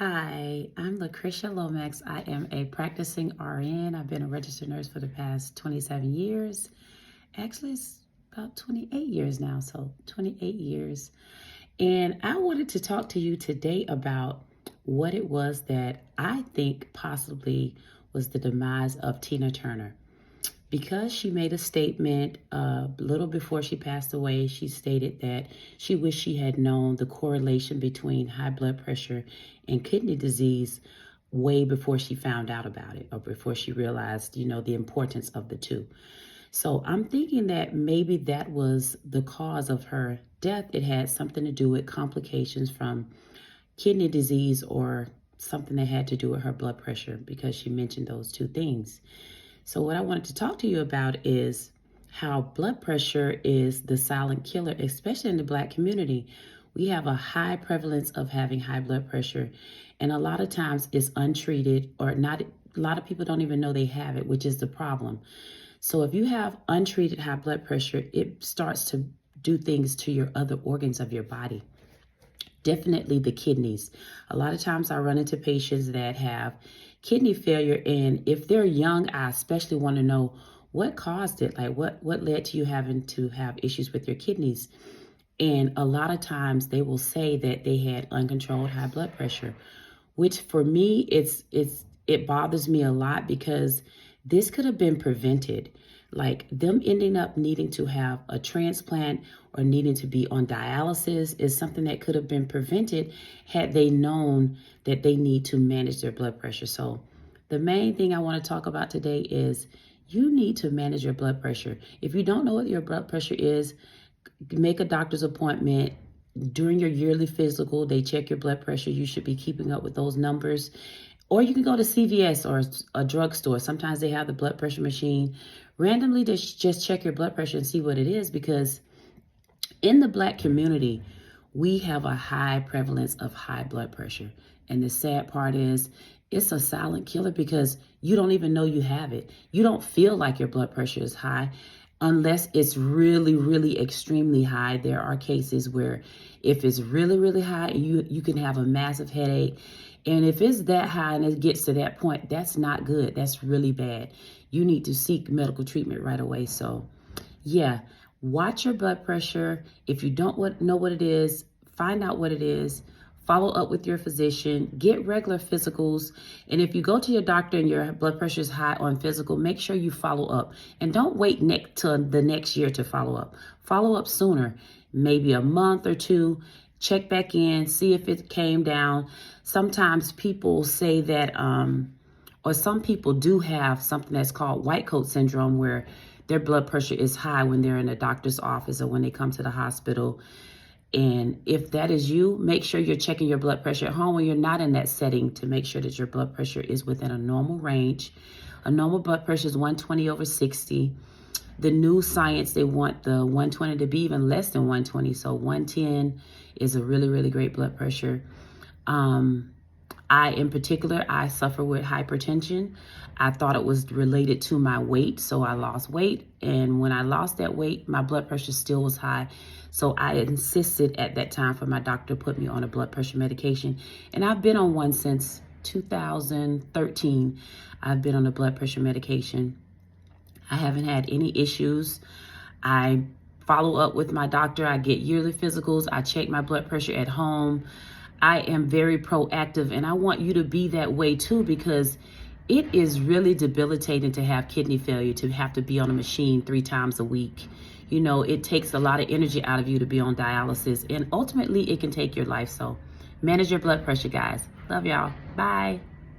Hi, I'm Lucretia Lomax. I am a practicing RN. I've been a registered nurse for the past 27 years. Actually, it's about 28 years now, so 28 years. And I wanted to talk to you today about what it was that I think possibly was the demise of Tina Turner. Because she made a statement a little before she passed away. She stated that she wished she had known the correlation between high blood pressure and kidney disease way before she found out about it, or before she realized, the importance of the two. So I'm thinking that maybe that was the cause of her death. It had something to do with complications from kidney disease or something that had to do with her blood pressure, because she mentioned those two things. So what I wanted to talk to you about is how blood pressure is the silent killer, especially in the Black community. We have a high prevalence of having high blood pressure, and a lot of times it's untreated, or not. A lot of people don't even know they have it, which is the problem. So if you have untreated high blood pressure, it starts to do things to your other organs of your body. Definitely the kidneys. A lot of times I run into patients that have kidney failure, and if they're young, I especially want to know what caused it. Like what led to you having to have issues with your kidneys? And a lot of times they will say that they had uncontrolled high blood pressure, which for me, it bothers me a lot, because this could have been prevented. Like them ending up needing to have a transplant or needing to be on dialysis is something that could have been prevented had they known that they need to manage their blood pressure. So the main thing I want to talk about today is you need to manage your blood pressure. If you don't know what your blood pressure is, make a doctor's appointment. During your yearly physical, they check your blood pressure. You should be keeping up with those numbers. Or you can go to CVS or a drugstore. Sometimes they have the blood pressure machine. Randomly, just check your blood pressure and see what it is, because in the Black community, we have a high prevalence of high blood pressure. And the sad part is it's a silent killer, because you don't even know you have it. You don't feel like your blood pressure is high unless it's really, really extremely high. There are cases where if it's really, really high, you can have a massive headache. And if it's that high and it gets to that point, that's not good. That's really bad. You need to seek medical treatment right away. So yeah, watch your blood pressure. If you don't know what it is, find out what it is. Follow up with your physician, get regular physicals. And if you go to your doctor and your blood pressure is high on physical, make sure you follow up. And don't wait till the next year to follow up. Follow up sooner, maybe a month or two. Check back in, see if it came down. Sometimes people say that, or some people do have something that's called white coat syndrome, where their blood pressure is high when they're in a doctor's office or when they come to the hospital. And if that is you, make sure you're checking your blood pressure at home when you're not in that setting, to make sure that your blood pressure is within a normal range. A normal blood pressure is 120/60. The new science, they want the 120 to be even less than 120. So 110 is a really, really great blood pressure. In particular, I suffer with hypertension. I thought it was related to my weight, so I lost weight. And when I lost that weight, my blood pressure still was high. So I insisted at that time for my doctor to put me on a blood pressure medication. And I've been on one since 2013. I've been on a blood pressure medication. I haven't had any issues. I follow up with my doctor. I get yearly physicals. I check my blood pressure at home. I am very proactive, and I want you to be that way too, because it is really debilitating to have kidney failure, to have to be on a machine 3 times a week. It takes a lot of energy out of you to be on dialysis, and ultimately it can take your life. So manage your blood pressure, guys. Love y'all. Bye.